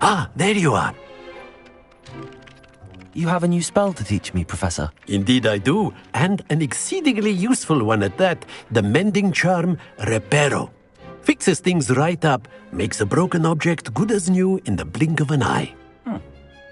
Ah, there you are. You have a new spell to teach me, Professor. Indeed I do, and an exceedingly useful one at that. The mending charm, Reparo. Fixes things right up, makes a broken object good as new in the blink of an eye.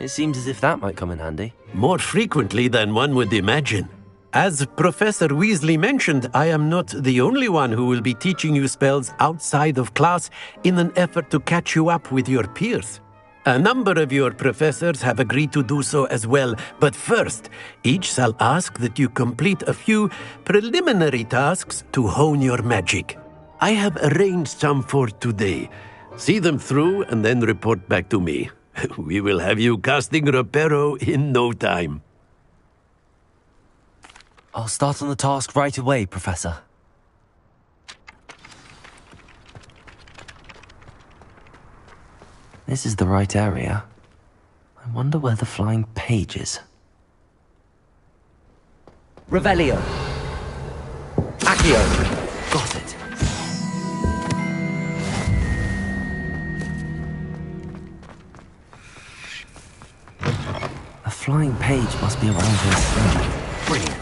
It seems as if that might come in handy. More frequently than one would imagine. As Professor Weasley mentioned, I am not the only one who will be teaching you spells outside of class in an effort to catch you up with your peers. A number of your professors have agreed to do so as well, but first, each shall ask that you complete a few preliminary tasks to hone your magic. I have arranged some for today. See them through and then report back to me. We will have you casting Reparo in no time. I'll start on the task right away, Professor. This is the right area. I wonder where the flying page is. Revelio. Accio. Got it. The flying page must be around here somewhere. Brilliant.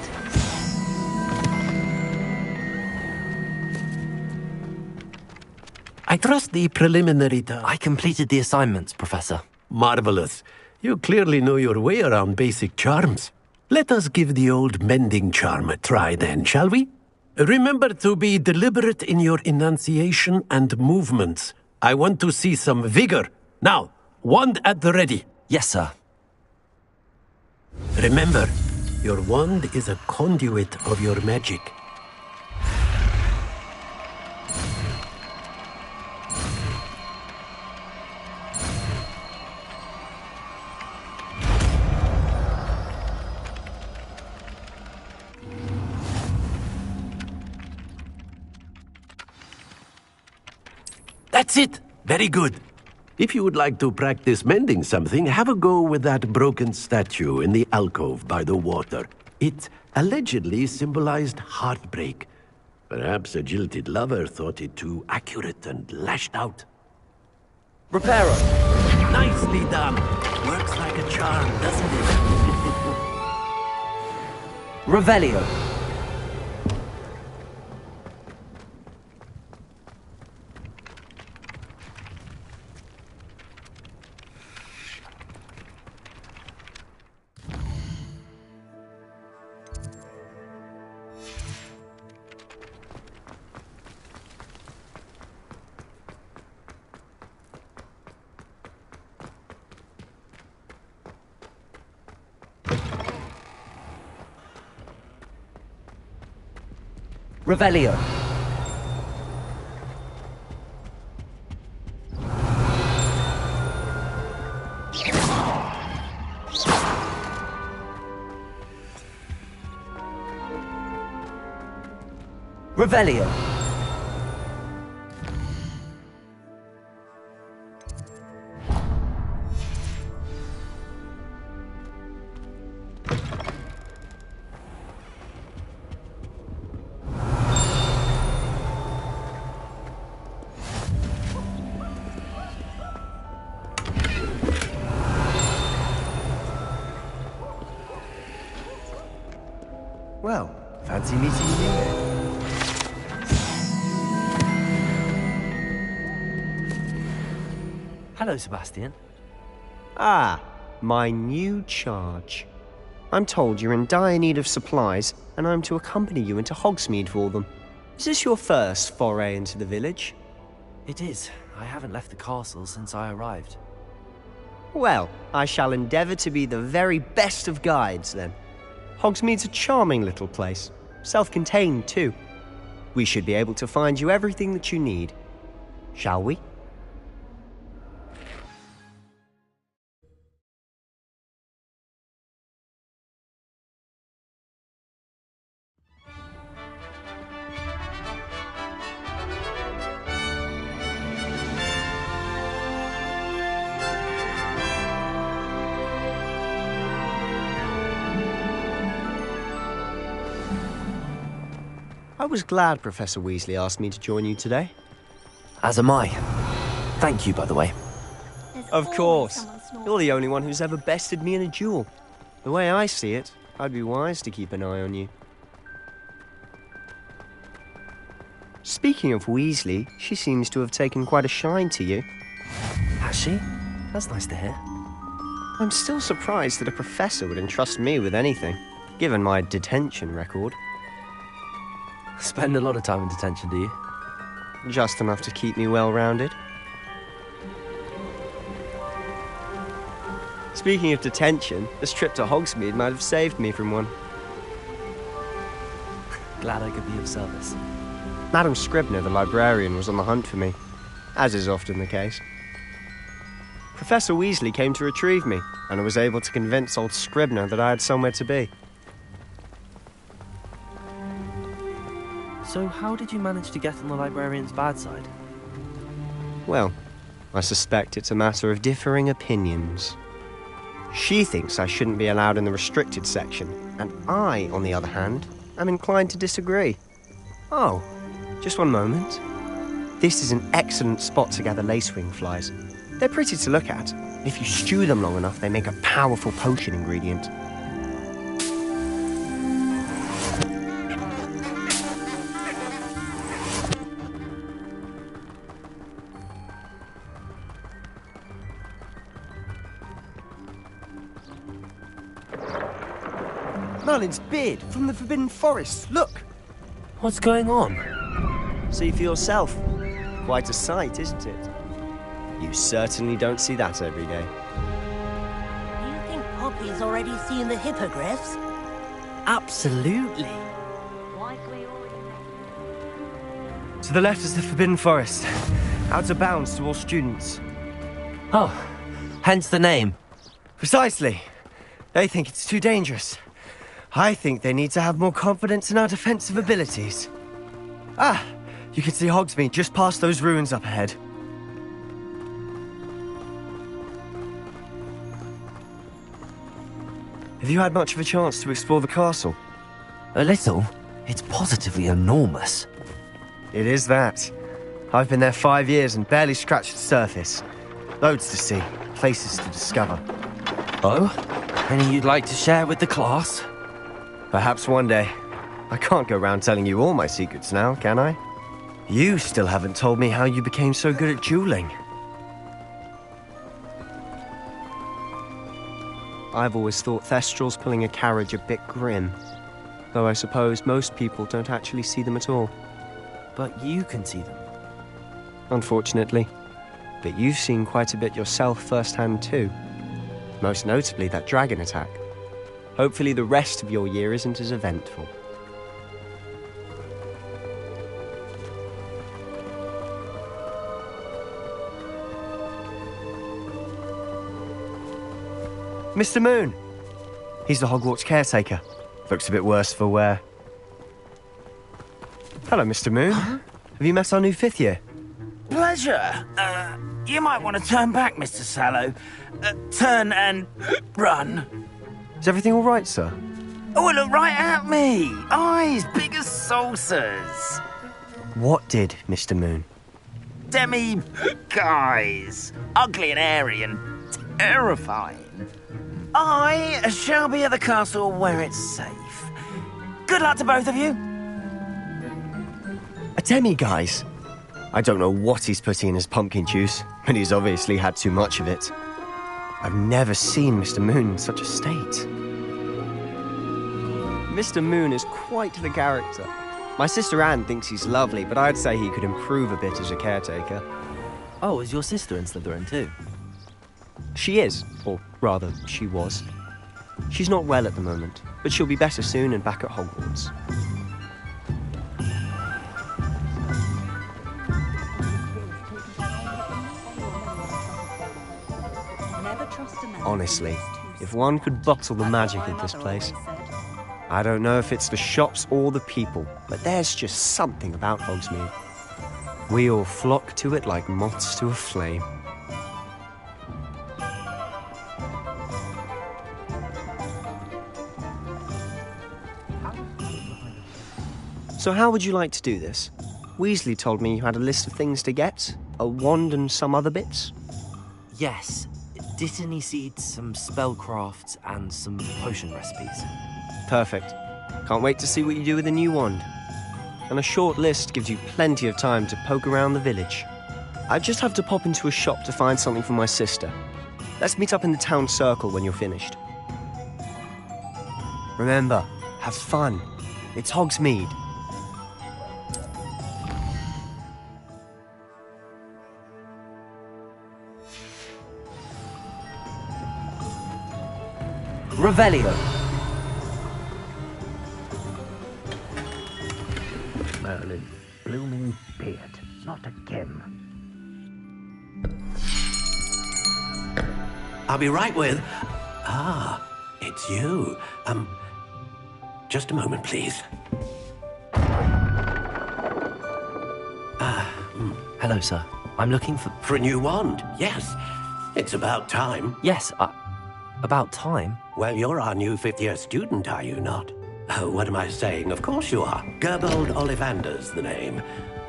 I trust the preliminary I completed the assignments, Professor. Marvelous. You clearly know your way around basic charms. Let us give the old mending charm a try then, shall we? Remember to be deliberate in your enunciation and movements. I want to see some vigor. Now, wand at the ready. Yes, sir. Remember, your wand is a conduit of your magic. That's it! Very good. If you would like to practice mending something, have a go with that broken statue in the alcove by the water. It allegedly symbolized heartbreak. Perhaps a jilted lover thought it too accurate and lashed out. Reparo. Nicely done. Works like a charm, doesn't it? Revelio. Revelio. Revelio. Well, fancy meeting you. Hello, Sebastian. Ah, my new charge. I'm told you're in dire need of supplies, and I'm to accompany you into Hogsmeade for them. Is this your first foray into the village? It is. I haven't left the castle since I arrived. Well, I shall endeavour to be the very best of guides, then. Hogsmeade's a charming little place, self-contained too. We should be able to find you everything that you need. Shall we? I was glad Professor Weasley asked me to join you today. As am I. Thank you, by the way. There's Of course. You're the only one who's ever bested me in a duel. The way I see it, I'd be wise to keep an eye on you. Speaking of Weasley, she seems to have taken quite a shine to you. Has she? That's nice to hear. I'm still surprised that a professor would entrust me with anything, given my detention record. Spend a lot of time in detention, do you? Just enough to keep me well-rounded. Speaking of detention, this trip to Hogsmeade might have saved me from one. Glad I could be of service. Madam Scribner, the librarian, was on the hunt for me, as is often the case. Professor Weasley came to retrieve me, and I was able to convince old Scribner that I had somewhere to be. So how did you manage to get on the librarian's bad side? Well, I suspect it's a matter of differing opinions. She thinks I shouldn't be allowed in the restricted section, and I, on the other hand, am inclined to disagree. Oh, just one moment. This is an excellent spot to gather lacewing flies. They're pretty to look at. If you stew them long enough, they make a powerful potion ingredient. Merlin's beard from the Forbidden Forest. Look! What's going on? See for yourself. Quite a sight, isn't it? You certainly don't see that every day. Do you think Poppy's already seen the hippogriffs? Absolutely. To the left is the Forbidden Forest. Out of bounds to all students. Oh, hence the name. Precisely. They think it's too dangerous. I think they need to have more confidence in our defensive abilities. Ah, you can see Hogsmeade just past those ruins up ahead. Have you had much of a chance to explore the castle? A little. It's positively enormous. It is that. I've been there 5 years and barely scratched the surface. Loads to see, places to discover. Oh? Any you'd like to share with the class? Perhaps one day. I can't go around telling you all my secrets now, can I? You still haven't told me how you became so good at dueling. I've always thought Thestrals pulling a carriage a bit grim. Though I suppose most people don't actually see them at all. But you can see them. Unfortunately. But you've seen quite a bit yourself firsthand too. Most notably that dragon attack. Hopefully the rest of your year isn't as eventful. Mr. Moon! He's the Hogwarts caretaker. Looks a bit worse for wear. Hello, Mr. Moon. Have you met our new 5th year? Pleasure. You might want to turn back, Mr. Sallow. Turn and run. Is everything all right, sir? Oh, look right at me. Eyes big as saucers. What did, Mr. Moon? Demi-guys. Ugly and airy and terrifying. I shall be at the castle where it's safe. Good luck to both of you. A demi-guise? I don't know what he's putting in his pumpkin juice, but he's obviously had too much of it. I've never seen Mr. Moon in such a state. Mr. Moon is quite the character. My sister Anne thinks he's lovely, but I'd say he could improve a bit as a caretaker. Oh, is your sister in Slytherin too? She is, or rather, she was. She's not well at the moment, but she'll be better soon and back at Hogwarts. Honestly, if one could bottle the magic of this place. I don't know if it's the shops or the people, but there's just something about Hogsmeade. We all flock to it like moths to a flame. So how would you like to do this? Weasley told me you had a list of things to get, a wand and some other bits. Yes. Dittany seeds, some spellcrafts, and some potion recipes. Perfect. Can't wait to see what you do with the new wand. And a short list gives you plenty of time to poke around the village. I just have to pop into a shop to find something for my sister. Let's meet up in the town circle when you're finished. Remember, have fun. It's Hogsmeade. Revelio. Merlin, blooming beard, not again. I'll be right with... Ah, it's you. Just a moment, please. Hello, sir. I'm looking for... For a new wand, yes. It's about time. Yes, about time. Well, you're our new fifth-year student, are you not? Oh, what am I saying? Of course you are. Gerbold Ollivander's the name.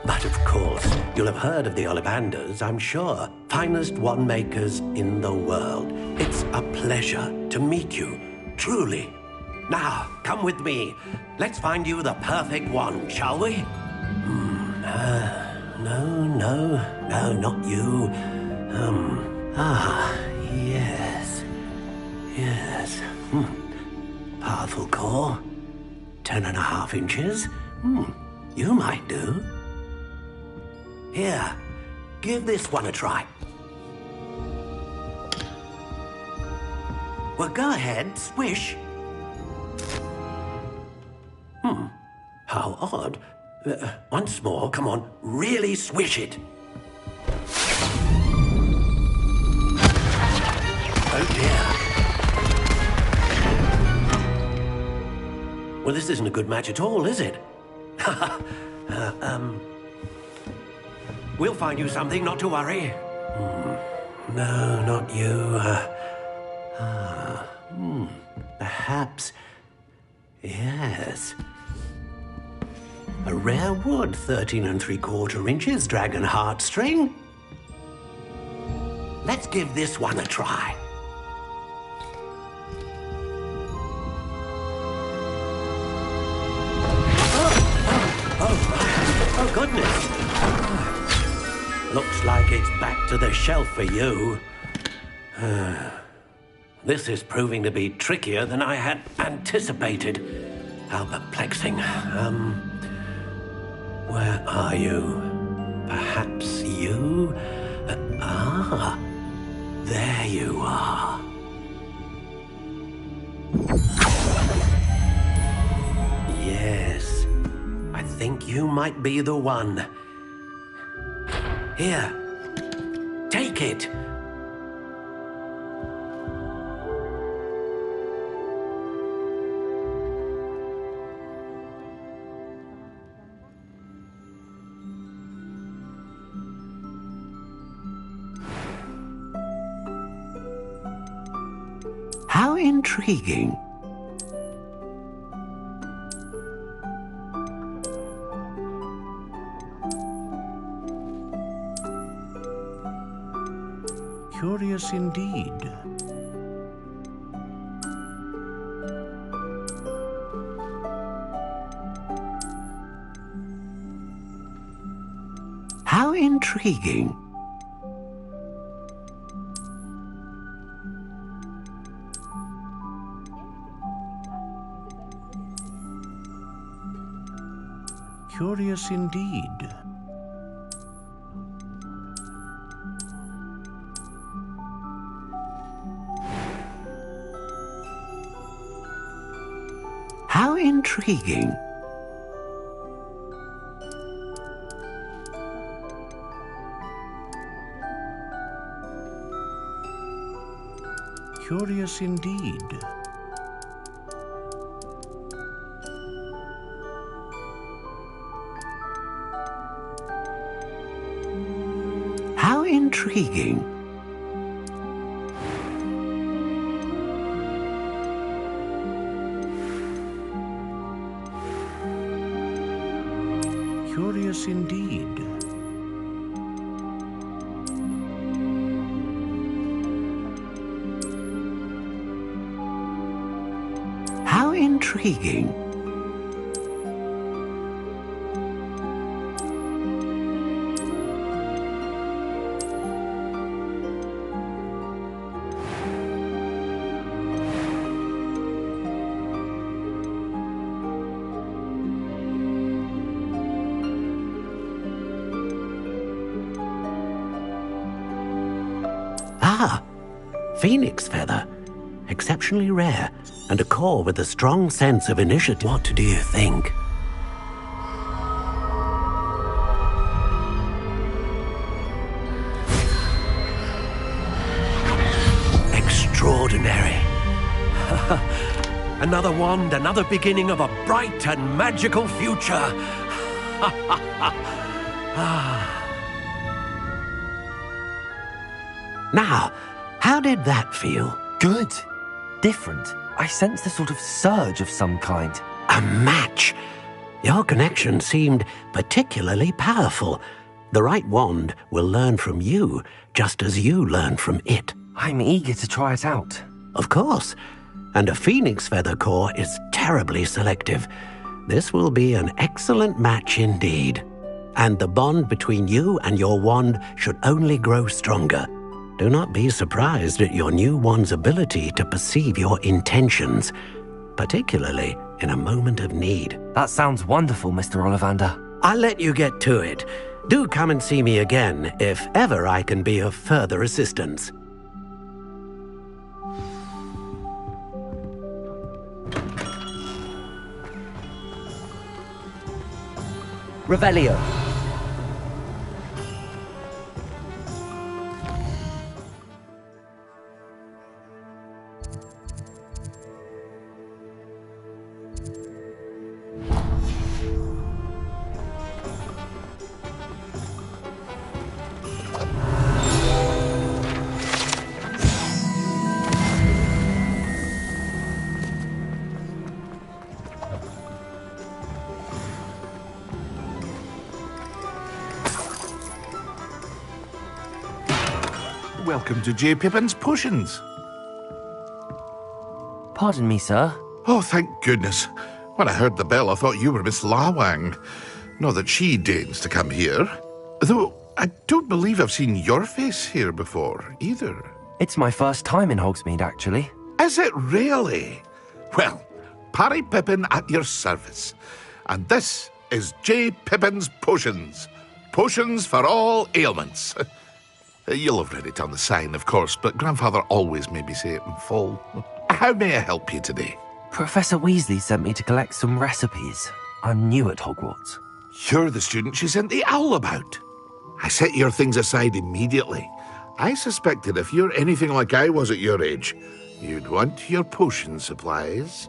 But of course, you'll have heard of the Ollivanders, I'm sure. Finest wand makers in the world. It's a pleasure to meet you, truly. Now, come with me. Let's find you the perfect wand, shall we? No, not you. Yes. Powerful core. 10.5 inches. You might do. Here, give this one a try. Well, go ahead, swish. How odd. Once more, come on, really swish it. Oh dear. Well, this isn't a good match at all, is it? We'll find you something, not to worry. No, not you. Perhaps. Yes. A rare wood, 13 3/4 inches, dragon heartstring. Let's give this one a try. Oh, goodness. Looks like it's back to the shelf for you. This is proving to be trickier than I had anticipated. How perplexing. Where are you? Perhaps you? There you are. Yes, I think you might be the one. Here, take it. How intriguing. Curious indeed. How intriguing. Curious indeed. How intriguing. Curious indeed. How intriguing. Curious indeed. intriguing. Ah, phoenix feather. Exceptionally rare, and a core with a strong sense of initiative. What do you think? Extraordinary. Another wand, another beginning of a bright and magical future. Now, how did that feel? Good. Different. I sensed a sort of surge of some kind. A match. Your connection seemed particularly powerful. The right wand will learn from you, just as you learn from it. I'm eager to try it out. Of course. And a phoenix feather core is terribly selective. This will be an excellent match indeed. And the bond between you and your wand should only grow stronger. Do not be surprised at your new wand's ability to perceive your intentions, particularly in a moment of need. That sounds wonderful, Mr. Ollivander. I'll let you get to it. Do come and see me again if ever I can be of further assistance. Revelio. Welcome to J. Pippin's Potions. Pardon me, sir. Oh, thank goodness. When I heard the bell, I thought you were Miss Lawang. Not that she deigns to come here. Though I don't believe I've seen your face here before, either. It's my first time in Hogsmade, actually. Is it really? Well, Parry Pippin at your service. And this is J. Pippin's Potions. Potions for all ailments. You'll have read it on the sign, of course, but Grandfather always made me say it in full. How may I help you today? Professor Weasley sent me to collect some recipes. I'm new at Hogwarts. You're the student she sent the owl about. I set your things aside immediately. I suspected if you're anything like I was at your age, you'd want your potion supplies.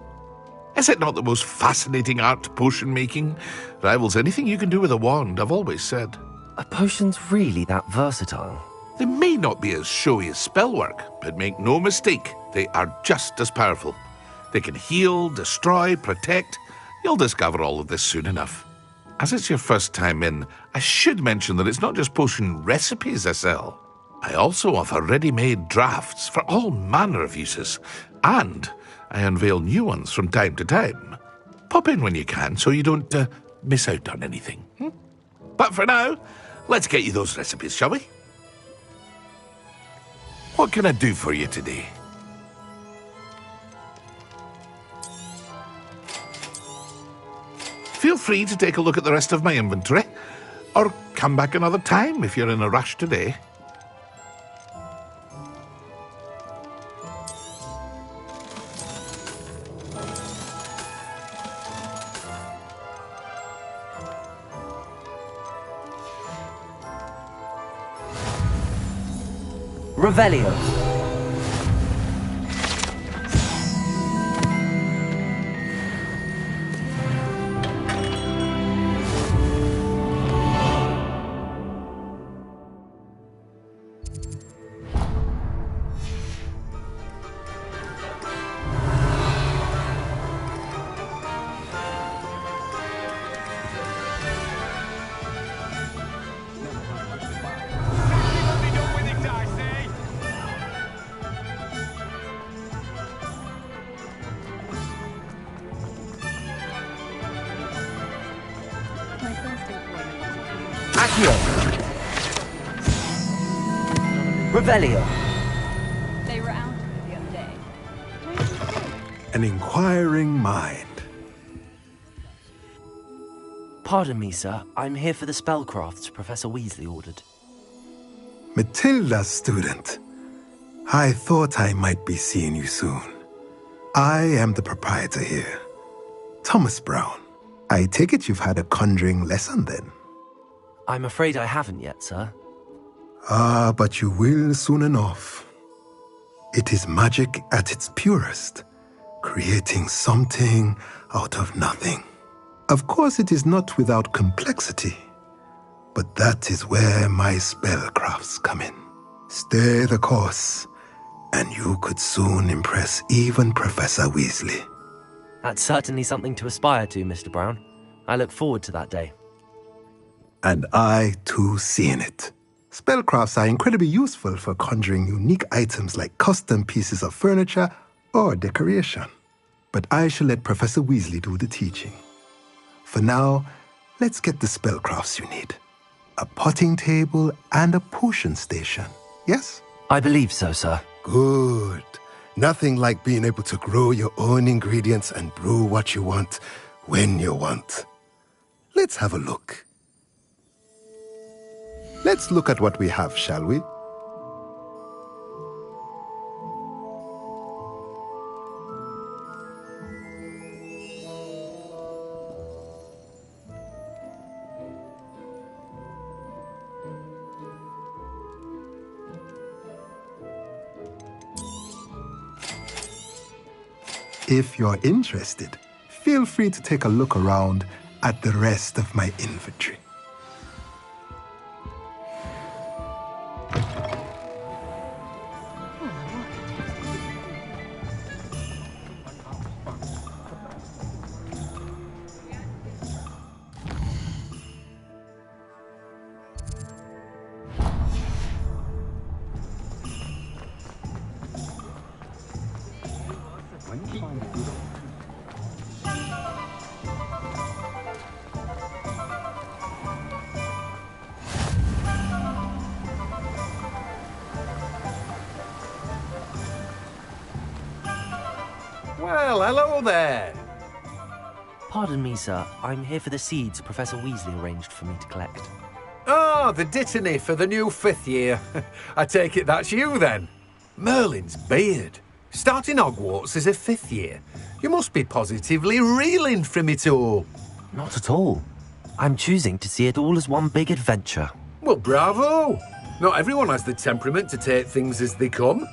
Is it not the most fascinating art, potion making? Rivals anything you can do with a wand, I've always said. Are potions really that versatile? They may not be as showy as spellwork, but make no mistake, they are just as powerful. They can heal, destroy, protect. You'll discover all of this soon enough. As it's your first time in, I should mention that it's not just potion recipes I sell. I also offer ready-made drafts for all manner of uses, and I unveil new ones from time to time. Pop in when you can so you don't miss out on anything. But for now, let's get you those recipes, shall we? What can I do for you today? Feel free to take a look at the rest of my inventory, or come back another time if you're in a rush today. Revelio. Accio! Revelio! They were out the other day. An inquiring mind. Pardon me, sir. I'm here for the spellcrafts Professor Weasley ordered. Matilda's student. I thought I might be seeing you soon. I am the proprietor here, Thomas Brown. I take it you've had a conjuring lesson then? I'm afraid I haven't yet, sir. Ah, but you will soon enough. It is magic at its purest, creating something out of nothing. Of course, it is not without complexity, but that is where my spellcrafts come in. Stay the course, and you could soon impress even Professor Weasley. That's certainly something to aspire to, Mr. Brown. I look forward to that day. And I, too, seeing it. Spellcrafts are incredibly useful for conjuring unique items like custom pieces of furniture or decoration. But I shall let Professor Weasley do the teaching. For now, let's get the spellcrafts you need. A potting table and a potion station, yes? I believe so, sir. Good. Nothing like being able to grow your own ingredients and brew what you want, when you want. Let's have a look. Let's look at what we have, shall we? If you're interested, feel free to take a look around at the rest of my inventory. Well, hello there. Pardon me, sir. I'm here for the seeds Professor Weasley arranged for me to collect. Ah, the dittany for the new 5th year. I take it that's you, then. Merlin's beard. Starting Hogwarts as a 5th year. You must be positively reeling from it all. Not at all. I'm choosing to see it all as one big adventure. Well, bravo. Not everyone has the temperament to take things as they come.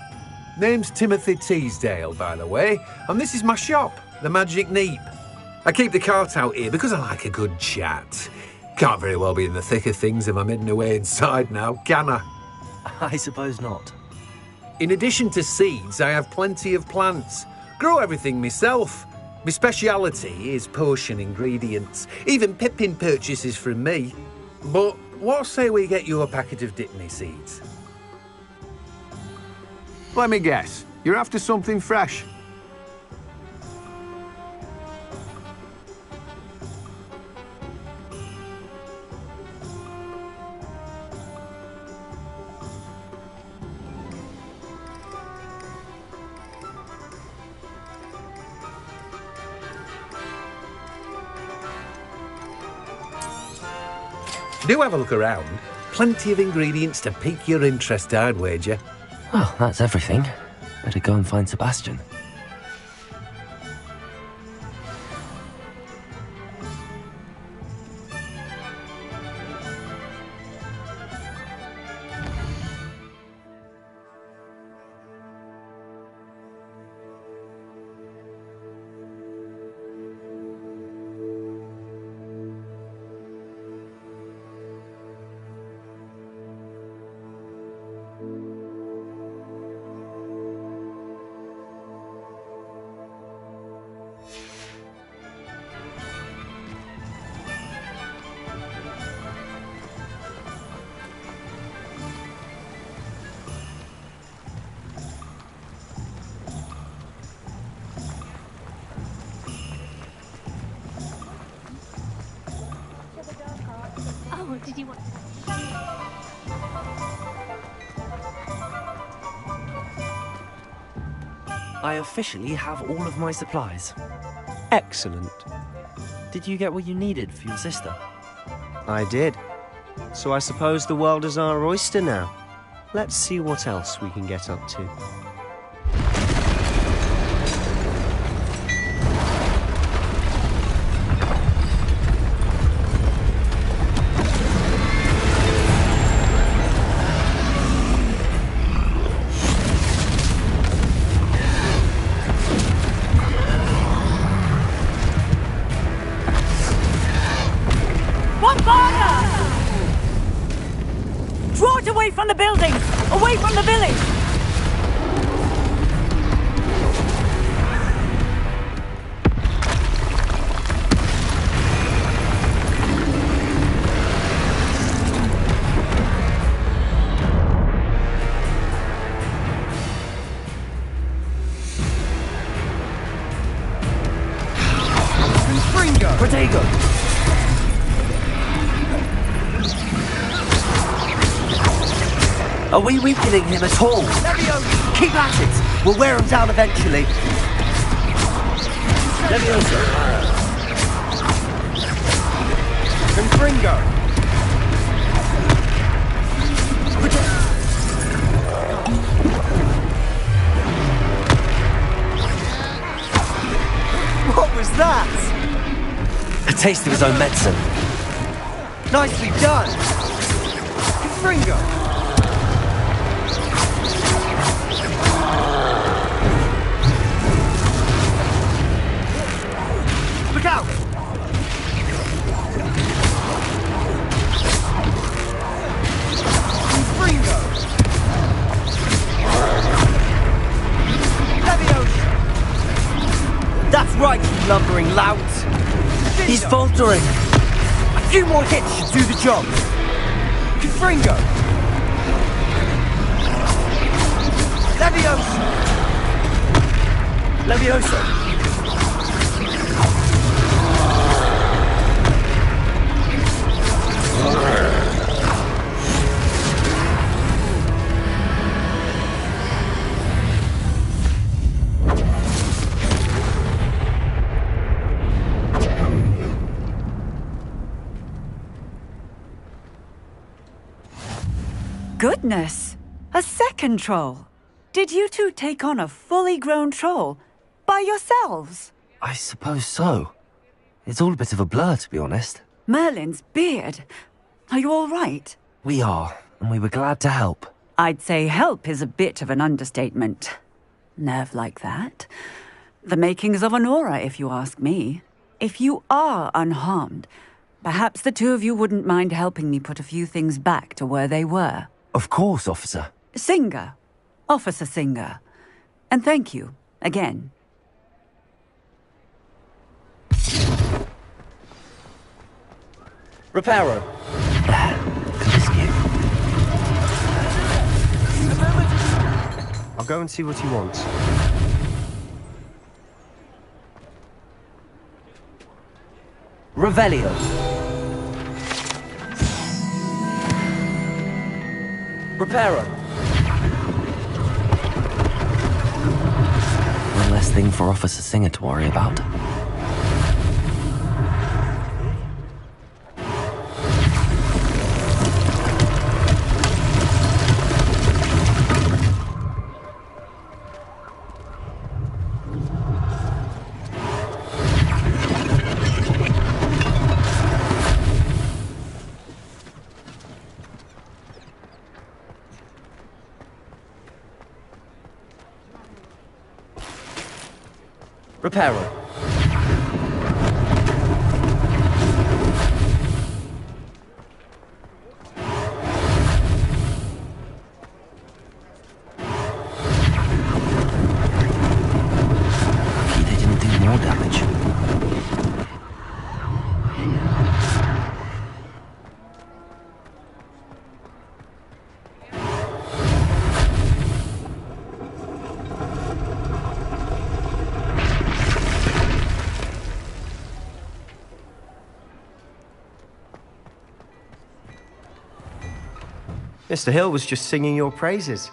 Name's Timothy Teasdale, by the way, and this is my shop, the Magic Neep. I keep the cart out here because I like a good chat. Can't very well be in the thick of things if I'm hidden away inside now, can I? I suppose not. In addition to seeds, I have plenty of plants. Grow everything myself. My speciality is potion ingredients. Even Pippin purchases from me. But what say we get you a packet of Dittany seeds? Let me guess. You're after something fresh. Do have a look around. Plenty of ingredients to pique your interest, I'd wager. Well, that's everything. Better go and find Sebastian. I officially have all of my supplies. Excellent. Did you get what you needed for your sister? I did. So I suppose the world is our oyster now. Let's see what else we can get up to. Draw it away from the building! Away from the village! Protego! Are we weakening him at all? Leviosa! Keep at it! We'll wear him down eventually. Leviosa! Confringo! What was that? A taste of his own medicine. Nicely done! Confringo! Look out! Confringo! Leviosa! That's right, you lumbering louts! He's faltering! A few more hits should do the job! Confringo! Leviosa! Leviosa! Goodness! A second troll! Did you two take on a fully grown troll? By yourselves? I suppose so. It's all a bit of a blur, to be honest. Merlin's beard. Are you all right? We are, and we were glad to help. I'd say help is a bit of an understatement. Nerve like that. The makings of an aura, if you ask me. If you are unharmed, perhaps the two of you wouldn't mind helping me put a few things back to where they were. Of course, officer. Singer. Officer Singer. And thank you, again. Reparo. I'll go and see what he wants. Revelio. Reparo. One less thing for Officer Singer to worry about. Reparo. Lucky they didn't do more damage. Mr. Hill was just singing your praises.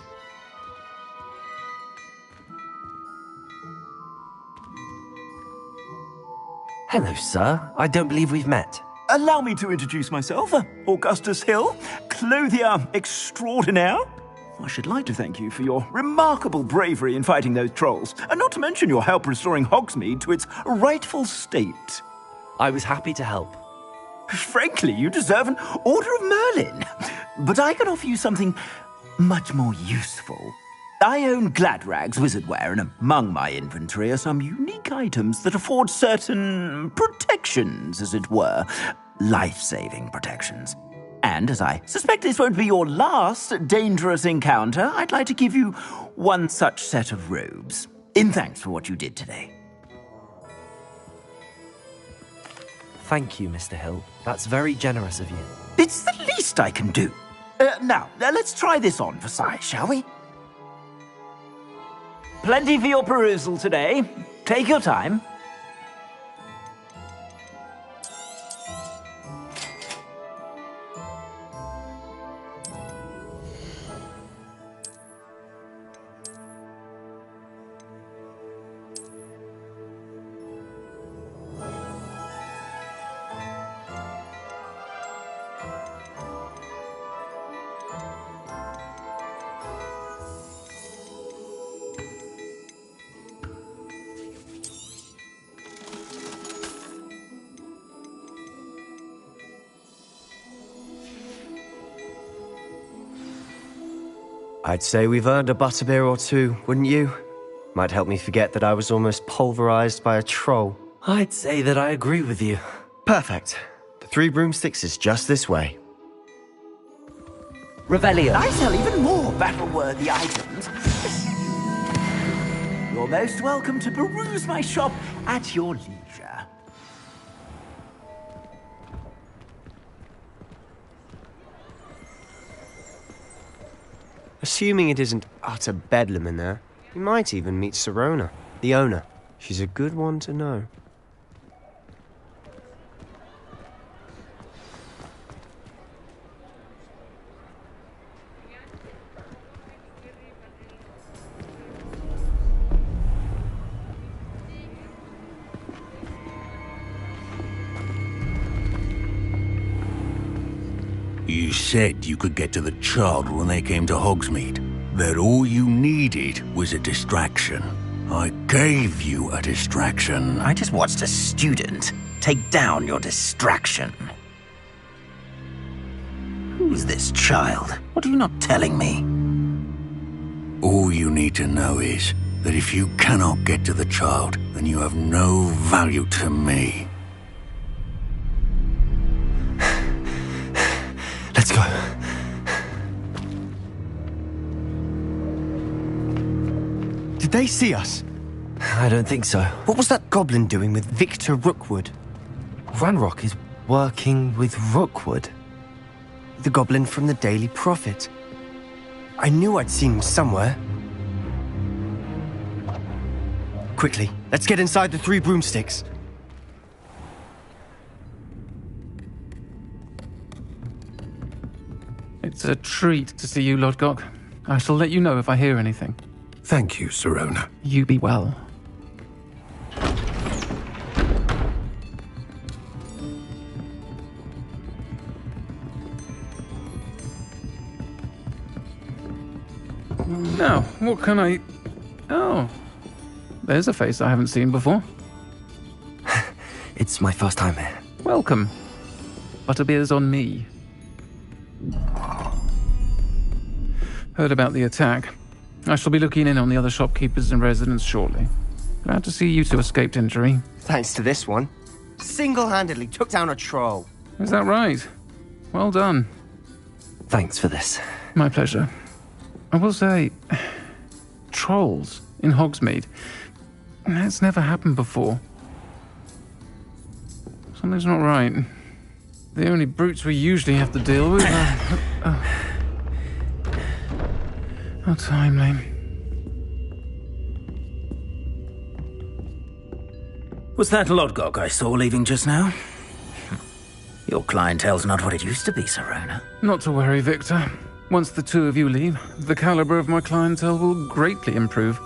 Hello, sir. I don't believe we've met. Allow me to introduce myself, Augustus Hill, clothier extraordinaire. I should like to thank you for your remarkable bravery in fighting those trolls, and not to mention your help restoring Hogsmeade to its rightful state. I was happy to help. Frankly, you deserve an Order of Merlin. But I can offer you something much more useful. I own Gladrag's wizardware, and among my inventory are some unique items that afford certain protections, as it were. Life-saving protections. And as I suspect this won't be your last dangerous encounter, I'd like to give you one such set of robes, in thanks for what you did today. Thank you, Mr. Hill. That's very generous of you. It's the least I can do. Now, let's try this on for size, shall we? Plenty for your perusal today. Take your time. I'd say we've earned a butterbeer or two, wouldn't you? Might help me forget that I was almost pulverized by a troll. I'd say that I agree with you. Perfect. The Three Broomsticks is just this way. Revelio. I sell even more battle-worthy items. You're most welcome to peruse my shop at your leisure. Assuming it isn't utter bedlam in there, you might even meet Sirona, the owner. She's a good one to know. You said you could get to the child when they came to Hogsmeade. That all you needed was a distraction. I gave you a distraction. I just watched a student take down your distraction. Who's this child? What are you not telling me? All you need to know is that if you cannot get to the child, then you have no value to me. Let's go. Did they see us? I don't think so. What was that goblin doing with Victor Rookwood? Ranrock is working with Rookwood. The goblin from the Daily Prophet. I knew I'd seen him somewhere. Quickly, let's get inside the Three Broomsticks. It's a treat to see you, Lodgok. I shall let you know if I hear anything. Thank you, Sirona. You be well. Now, what can I... Oh, there's a face I haven't seen before. It's my first time here. Welcome. Butterbeer's on me. Heard about the attack. I shall be looking in on the other shopkeepers and residents shortly. Glad to see you two escaped injury. Thanks to this one. Single-handedly took down a troll. Is that right? Well done. Thanks for this. My pleasure. I will say, trolls in Hogsmeade. That's never happened before. Something's not right. The only brutes we usually have to deal with are... How timely. Was that Lodgok I saw leaving just now? Your clientele's not what it used to be, Sirona. Not to worry, Victor. Once the two of you leave, the caliber of my clientele will greatly improve.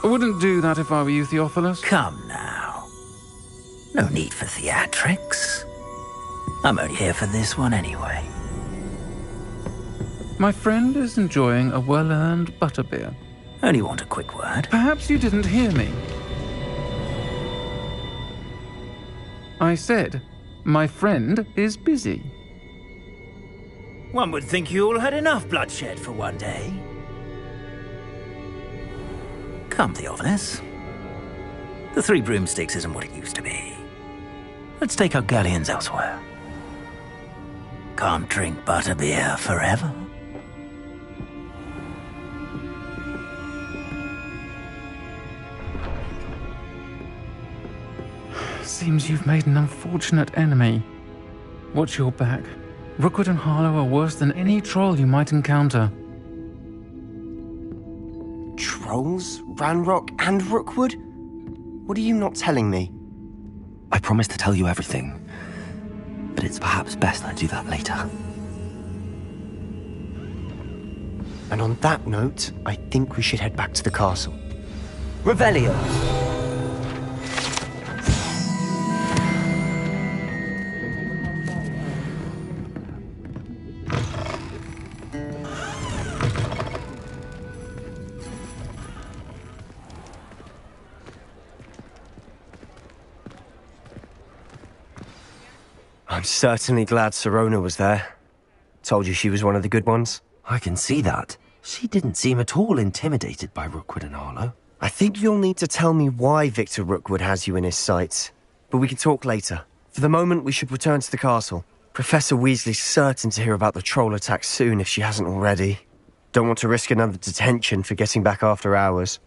I wouldn't do that if I were you, Theophilus. Come now. No need for theatrics. I'm only here for this one anyway. My friend is enjoying a well-earned butterbeer. Only want a quick word. Perhaps you didn't hear me. I said, my friend is busy. One would think you all had enough bloodshed for one day. Come, Theophilus. The Three Broomsticks isn't what it used to be. Let's take our galleons elsewhere. Can't drink butterbeer forever. Seems you've made an unfortunate enemy. Watch your back. Rookwood and Harlow are worse than any troll you might encounter. Trolls? Ranrock and Rookwood? What are you not telling me? I promised to tell you everything, but it's perhaps best I do that later. And on that note, I think we should head back to the castle. Revelio! I'm certainly glad Sirona was there. Told you she was one of the good ones. I can see that. She didn't seem at all intimidated by Rookwood and Harlow. I think you'll need to tell me why Victor Rookwood has you in his sights. But we can talk later. For the moment, we should return to the castle. Professor Weasley's certain to hear about the troll attack soon if she hasn't already. Don't want to risk another detention for getting back after hours.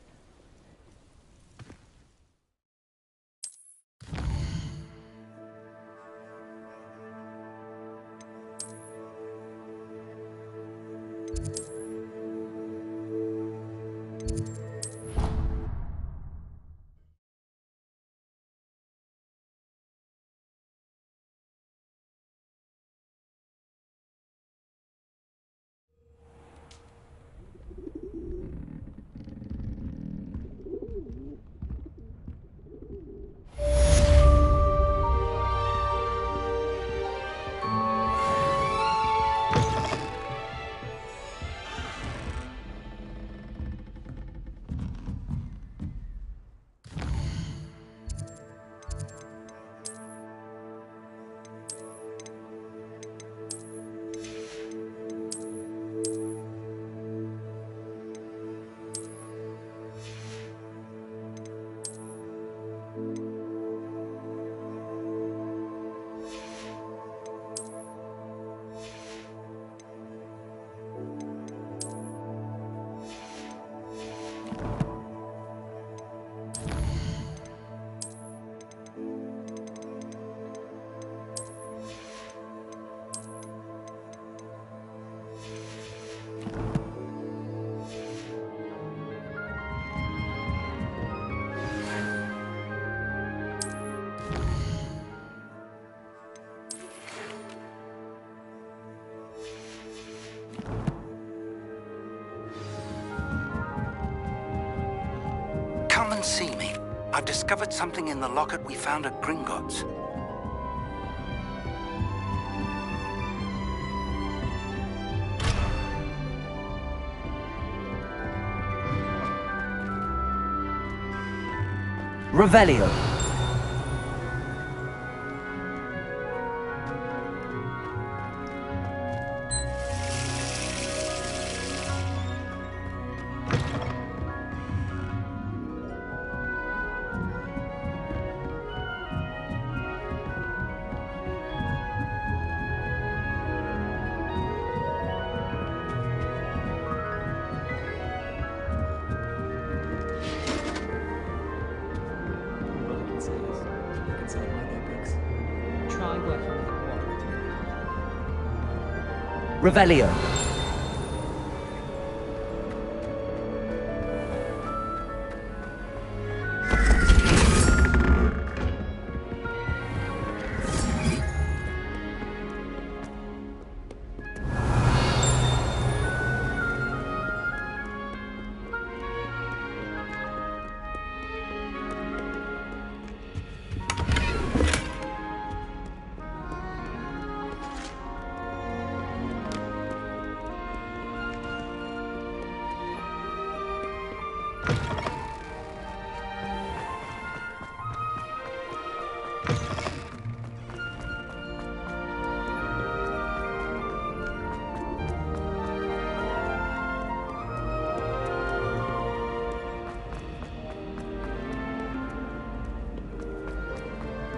Come and see me. I've discovered something in the locket we found at Gringotts. Revelio! Revelio.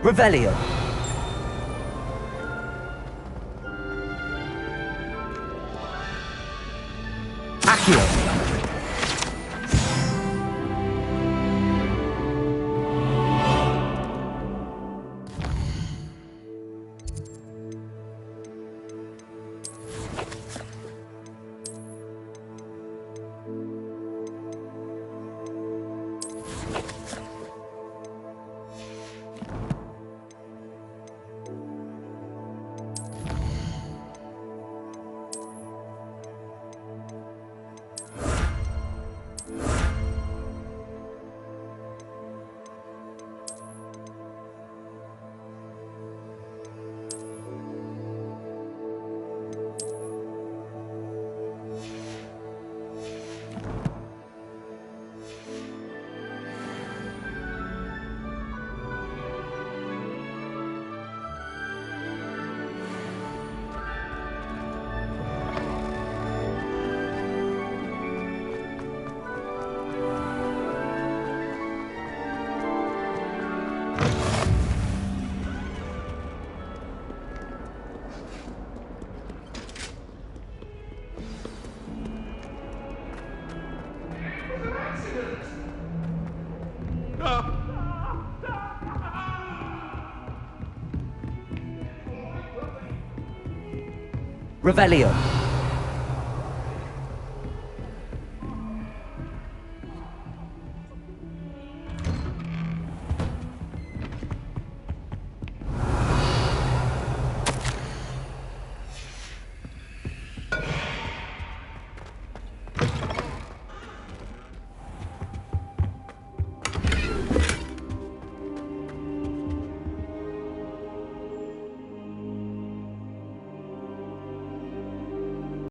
Revelio. Accio. Revelio.